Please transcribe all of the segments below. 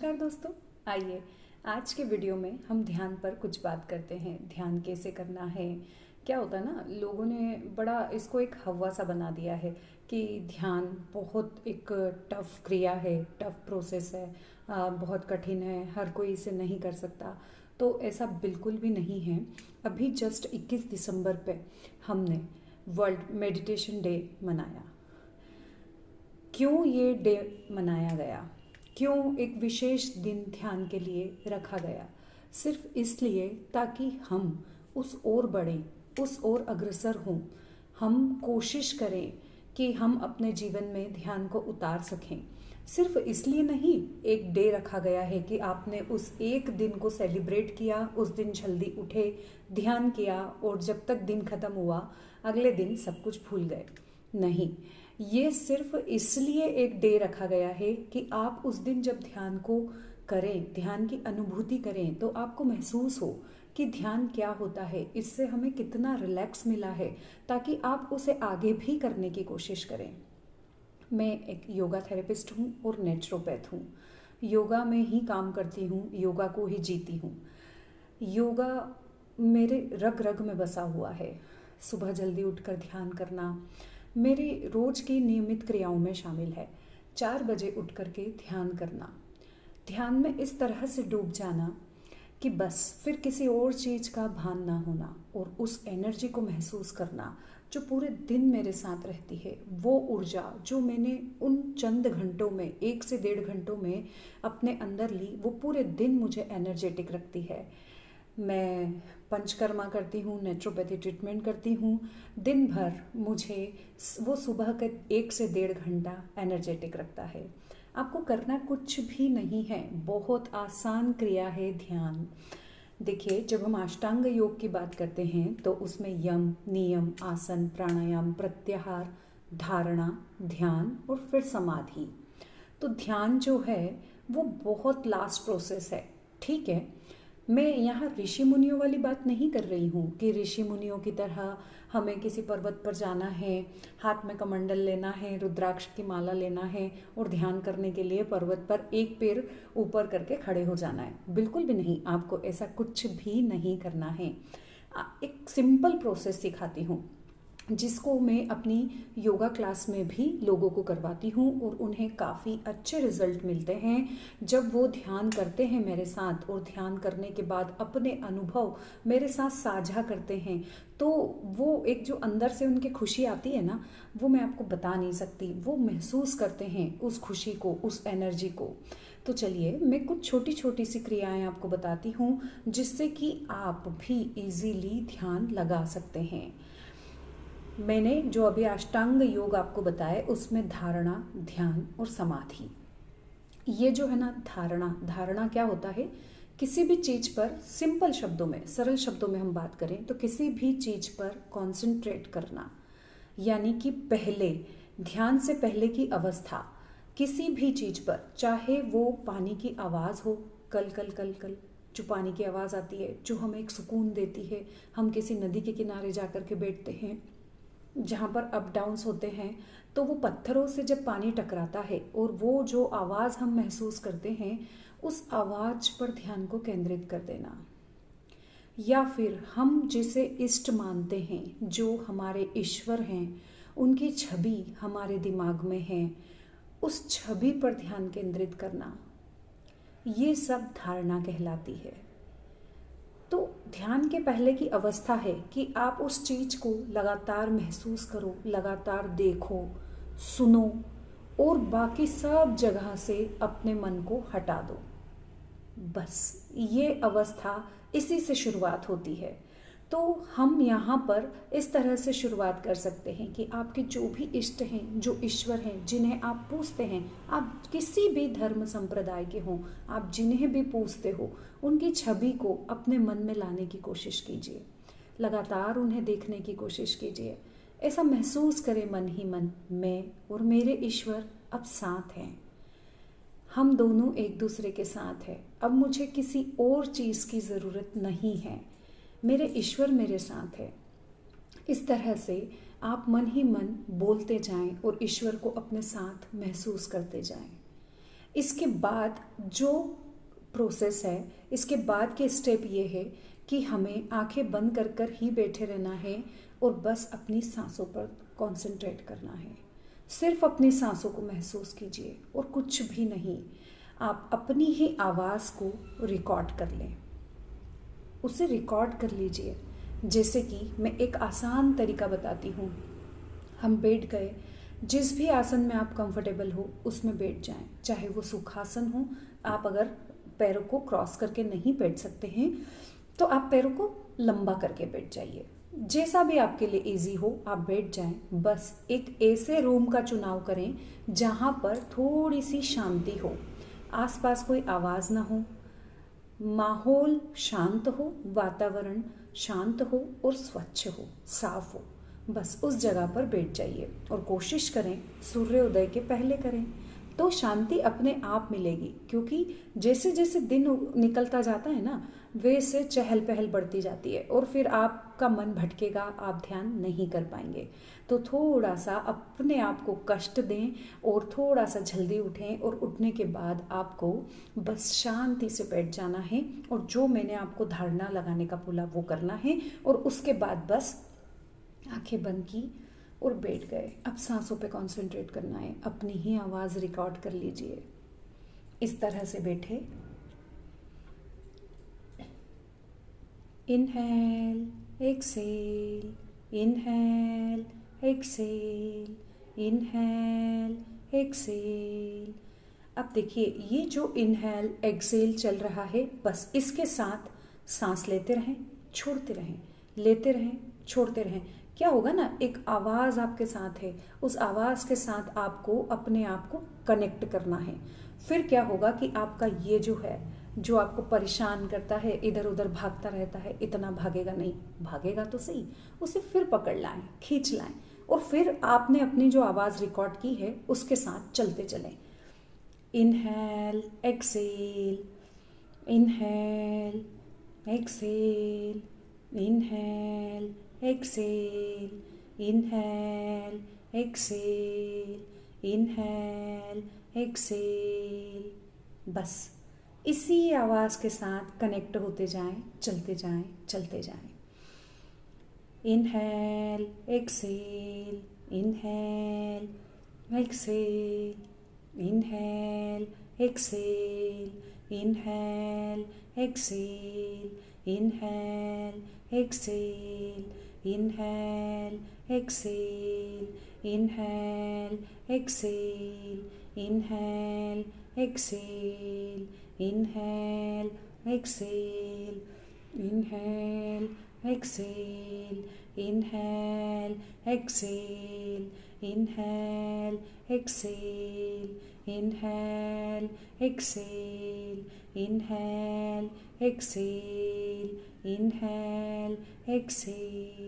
नमस्कार दोस्तों, आइए आज के वीडियो में हम ध्यान पर कुछ बात करते हैं। ध्यान कैसे करना है। क्या होता है ना, लोगों ने बड़ा इसको एक हवा सा बना दिया है कि ध्यान बहुत एक टफ क्रिया है, टफ प्रोसेस है, बहुत कठिन है, हर कोई इसे नहीं कर सकता। तो ऐसा बिल्कुल भी नहीं है। अभी जस्ट 21 दिसंबर पे हमने वर्ल्ड मेडिटेशन डे मनाया। क्यों ये डे मनाया गया, क्यों एक विशेष दिन ध्यान के लिए रखा गया? सिर्फ इसलिए ताकि हम उस ओर बढ़ें, उस ओर अग्रसर हों। हम कोशिश करें कि हम अपने जीवन में ध्यान को उतार सकें। सिर्फ इसलिए नहीं एक डे रखा गया है कि आपने उस एक दिन को सेलिब्रेट किया, उस दिन जल्दी उठे, ध्यान किया और जब तक दिन खत्म हुआ अगले दिन सब कुछ भूल गए। नहीं, ये सिर्फ इसलिए एक डे रखा गया है कि आप उस दिन जब ध्यान को करें, ध्यान की अनुभूति करें, तो आपको महसूस हो कि ध्यान क्या होता है, इससे हमें कितना रिलैक्स मिला है, ताकि आप उसे आगे भी करने की कोशिश करें। मैं एक योगा थेरेपिस्ट हूँ और नेचुरोपैथ हूँ। योगा में ही काम करती हूँ, योगा को ही जीती हूँ। योगा मेरे रग रग में बसा हुआ है। सुबह जल्दी उठकर ध्यान करना मेरी रोज की नियमित क्रियाओं में शामिल है। 4 बजे उठ करके ध्यान करना, ध्यान में इस तरह से डूब जाना कि बस फिर किसी और चीज़ का भान ना होना और उस एनर्जी को महसूस करना जो पूरे दिन मेरे साथ रहती है। वो ऊर्जा जो मैंने उन चंद घंटों में, 1 से 1.5 घंटों में अपने अंदर ली, वो पूरे दिन मुझे एनर्जेटिक रखती है। मैं पंचकर्मा करती हूँ, नेचुरोपैथी ट्रीटमेंट करती हूँ। दिन भर मुझे वो सुबह का 1 से 1.5 घंटा एनर्जेटिक रखता है। आपको करना कुछ भी नहीं है, बहुत आसान क्रिया है ध्यान। देखिए, जब हम अष्टांग योग की बात करते हैं तो उसमें यम, नियम, आसन, प्राणायाम, प्रत्याहार, धारणा, ध्यान और फिर समाधि। तो ध्यान जो है वो बहुत लास्ट प्रोसेस है। ठीक है, मैं यहाँ ऋषि मुनियों वाली बात नहीं कर रही हूँ कि ऋषि मुनियों की तरह हमें किसी पर्वत पर जाना है, हाथ में कमंडल लेना है, रुद्राक्ष की माला लेना है और ध्यान करने के लिए पर्वत पर एक पैर ऊपर करके खड़े हो जाना है। बिल्कुल भी नहीं, आपको ऐसा कुछ भी नहीं करना है। एक सिंपल प्रोसेस सिखाती हूँ जिसको मैं अपनी योगा क्लास में भी लोगों को करवाती हूँ और उन्हें काफ़ी अच्छे रिजल्ट मिलते हैं जब वो ध्यान करते हैं मेरे साथ और ध्यान करने के बाद अपने अनुभव मेरे साथ साझा करते हैं। तो वो एक जो अंदर से उनकी खुशी आती है ना, वो मैं आपको बता नहीं सकती। वो महसूस करते हैं उस खुशी को, उस एनर्जी को। तो चलिए मैं कुछ छोटी छोटी सी क्रियाएं आपको बताती हूँ जिससे कि आप भी इजीली ध्यान लगा सकते हैं। मैंने जो अभी अष्टांग योग आपको बताया उसमें धारणा, ध्यान और समाधि, ये जो है ना, धारणा क्या होता है? किसी भी चीज पर सिंपल शब्दों में, सरल शब्दों में हम बात करें तो किसी भी चीज पर कंसंट्रेट करना, यानी कि पहले, ध्यान से पहले की अवस्था किसी भी चीज पर, चाहे वो पानी की आवाज हो, कल कल कल कल जो पानी की आवाज आती है जो हमें एक सुकून देती है। हम किसी नदी के किनारे जाकर के बैठते हैं जहाँ पर अप डाउन्स होते हैं, तो वो पत्थरों से जब पानी टकराता है और वो जो आवाज़ हम महसूस करते हैं, उस आवाज़ पर ध्यान को केंद्रित कर देना। या फिर हम जिसे इष्ट मानते हैं, जो हमारे ईश्वर हैं, उनकी छवि हमारे दिमाग में है, उस छवि पर ध्यान केंद्रित करना, ये सब धारणा कहलाती है। तो ध्यान के पहले की अवस्था है कि आप उस चीज को लगातार महसूस करो, लगातार देखो, सुनो और बाकी सब जगह से अपने मन को हटा दो। बस ये अवस्था, इसी से शुरुआत होती है। तो हम यहाँ पर इस तरह से शुरुआत कर सकते हैं कि आपके जो भी इष्ट हैं, जो ईश्वर हैं, जिन्हें आप पूजते हैं, आप किसी भी धर्म संप्रदाय के हों, आप जिन्हें भी पूजते हो, उनकी छवि को अपने मन में लाने की कोशिश कीजिए। लगातार उन्हें देखने की कोशिश कीजिए। ऐसा महसूस करें मन ही मन, मैं और मेरे ईश्वर अब साथ हैं। हम दोनों एक दूसरे के साथ हैं। अब मुझे किसी और चीज़ की ज़रूरत नहीं है, मेरे ईश्वर मेरे साथ है। इस तरह से आप मन ही मन बोलते जाएं और ईश्वर को अपने साथ महसूस करते जाएं। इसके बाद जो प्रोसेस है, इसके बाद के स्टेप ये है कि हमें आंखें बंद कर कर ही बैठे रहना है और बस अपनी सांसों पर कंसंट्रेट करना है। सिर्फ अपनी सांसों को महसूस कीजिए और कुछ भी नहीं। आप अपनी ही आवाज़ को रिकॉर्ड कर लें, उसे रिकॉर्ड कर लीजिए। जैसे कि मैं एक आसान तरीका बताती हूँ। हम बैठ गए, जिस भी आसन में आप कंफर्टेबल हो उसमें बैठ जाएं, चाहे वो सुखासन हो। आप अगर पैरों को क्रॉस करके नहीं बैठ सकते हैं तो आप पैरों को लंबा करके बैठ जाइए। जैसा भी आपके लिए इजी हो आप बैठ जाएं। बस एक ऐसे रूम का चुनाव करें जहाँ पर थोड़ी सी शांति हो, आसपास कोई आवाज़ ना हो, माहौल शांत हो, वातावरण शांत हो और स्वच्छ हो, साफ हो। बस उस जगह पर बैठ जाइए और कोशिश करें सूर्योदय के पहले करें, तो शांति अपने आप मिलेगी। क्योंकि जैसे जैसे दिन निकलता जाता है ना, वैसे चहल पहल बढ़ती जाती है और फिर आपका मन भटकेगा, आप ध्यान नहीं कर पाएंगे। तो थोड़ा सा अपने आप को कष्ट दें और थोड़ा सा जल्दी उठें और उठने के बाद आपको बस शांति से बैठ जाना है और जो मैंने आपको धारणा लगाने का बोला वो करना है। और उसके बाद बस आंखें बंद की और बैठ गए। अब सांसों पे कंसंट्रेट करना है, अपनी ही आवाज़ रिकॉर्ड कर लीजिए। इस तरह से बैठे, inhale exhale, inhale exhale, inhale exhale. अब देखिए ये जो इनहेल एक्सेल चल रहा है, बस इसके साथ सांस लेते रहें, छोड़ते रहें, लेते रहें, छोड़ते रहें। क्या होगा ना, एक आवाज़ आपके साथ है, उस आवाज़ के साथ आपको अपने आप को कनेक्ट करना है। फिर क्या होगा कि आपका ये जो है, जो आपको परेशान करता है, इधर उधर भागता रहता है, इतना भागेगा नहीं, भागेगा तो सही, उसे फिर पकड़ लाएं, खींच लाएं और फिर आपने अपनी जो आवाज़ रिकॉर्ड की है उसके साथ चलते चलें। Inhale exhale, inhale exhale, inhale exhale, inhale exhale, inhale exhale. बस इसी आवाज़ के साथ कनेक्ट होते जाएं, चलते जाएं, चलते जाएं। Inhale exhale, inhale exhale, inhale exhale, inhale exhale, inhale exhale, inhale exhale, inhale exhale, inhale exhale, inhale exhale, inhale exhale, inhale exhale, inhale exhale, inhale exhale, inhale exhale, inhale exhale.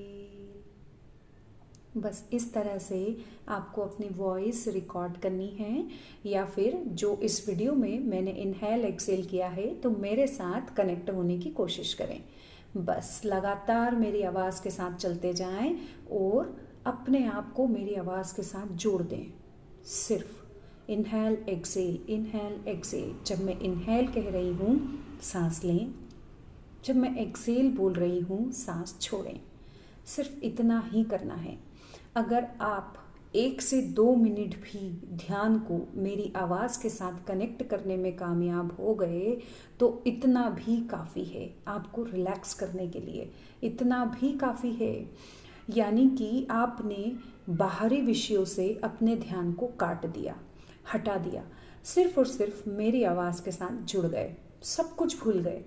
बस इस तरह से आपको अपनी वॉइस रिकॉर्ड करनी है, या फिर जो इस वीडियो में मैंने इनहेल एक्सेल किया है तो मेरे साथ कनेक्ट होने की कोशिश करें। बस लगातार मेरी आवाज़ के साथ चलते जाएं और अपने आप को मेरी आवाज़ के साथ जोड़ दें। सिर्फ इनहेल एक्सेल, इनहेल एक्सेल। जब मैं इनहेल कह रही हूँ सांस लें, जब मैं एक्सेल बोल रही हूँ सांस छोड़ें। सिर्फ इतना ही करना है। अगर आप 1 से 2 मिनट भी ध्यान को मेरी आवाज़ के साथ कनेक्ट करने में कामयाब हो गए तो इतना भी काफ़ी है आपको रिलैक्स करने के लिए, इतना भी काफ़ी है। यानी कि आपने बाहरी विषयों से अपने ध्यान को काट दिया, हटा दिया, सिर्फ और सिर्फ मेरी आवाज़ के साथ जुड़ गए, सब कुछ भूल गए।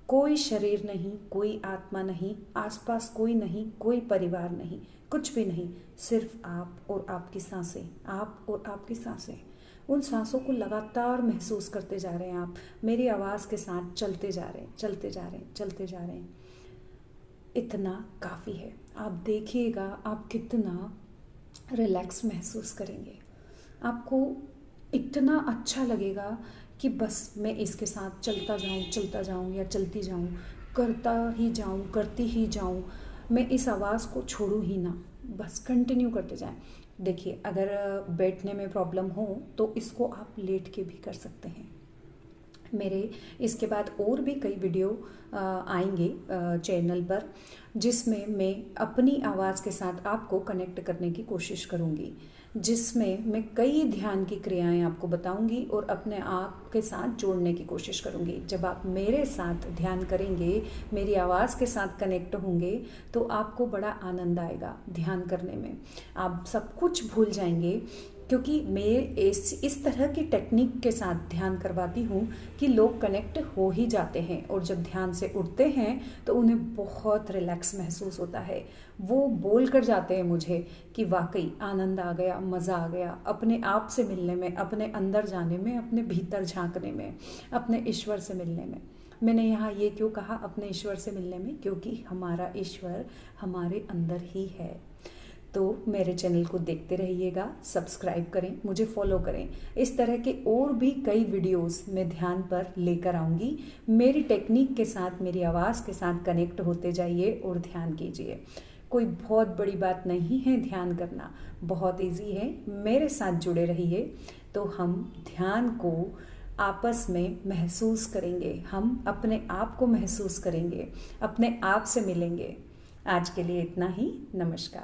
कोई शरीर नहीं, कोई आत्मा नहीं, आसपास कोई नहीं, कोई परिवार नहीं, कुछ भी नहीं, सिर्फ आप और आपकी सांसें, आप और आपकी सांसें। उन सांसों को लगातार महसूस करते जा रहे हैं आप, मेरी आवाज़ के साथ चलते जा रहे हैं, चलते जा रहे हैं, चलते जा रहे हैं। इतना काफ़ी है। आप देखिएगा आप कितना रिलैक्स महसूस करेंगे। आपको इतना अच्छा लगेगा कि बस मैं इसके साथ चलता जाऊँ या चलती जाऊँ, करता ही जाऊँ, करती ही जाऊँ, मैं इस आवाज़ को छोड़ूँ ही ना, बस कंटिन्यू करते जाएं। देखिए, अगर बैठने में प्रॉब्लम हो तो इसको आप लेट के भी कर सकते हैं। मेरे इसके बाद और भी कई वीडियो आएंगे चैनल पर, जिसमें मैं अपनी आवाज़ के साथ आपको कनेक्ट करने की कोशिश करूँगी, जिसमें मैं कई ध्यान की क्रियाएं आपको बताऊंगी और अपने आप के साथ जोड़ने की कोशिश करूंगी। जब आप मेरे साथ ध्यान करेंगे, मेरी आवाज़ के साथ कनेक्ट होंगे, तो आपको बड़ा आनंद आएगा ध्यान करने में। आप सब कुछ भूल जाएंगे, क्योंकि मैं इस तरह की टेक्निक के साथ ध्यान करवाती हूँ कि लोग कनेक्ट हो ही जाते हैं, और जब ध्यान से उठते हैं तो उन्हें बहुत रिलैक्स महसूस होता है। वो बोल कर जाते हैं मुझे कि वाकई आनंद आ गया, मज़ा आ गया अपने आप से मिलने में, अपने अंदर जाने में, अपने भीतर झांकने में, अपने ईश्वर से मिलने में। मैंने यहाँ ये क्यों कहा अपने ईश्वर से मिलने में? क्योंकि हमारा ईश्वर हमारे अंदर ही है। तो मेरे चैनल को देखते रहिएगा, सब्सक्राइब करें, मुझे फॉलो करें। इस तरह के और भी कई वीडियोस मैं ध्यान पर लेकर आऊँगी। मेरी टेक्निक के साथ, मेरी आवाज़ के साथ कनेक्ट होते जाइए और ध्यान कीजिए। कोई बहुत बड़ी बात नहीं है ध्यान करना, बहुत इजी है। मेरे साथ जुड़े रहिए तो हम ध्यान को आपस में महसूस करेंगे, हम अपने आप को महसूस करेंगे, अपने आप से मिलेंगे। आज के लिए इतना ही। नमस्कार।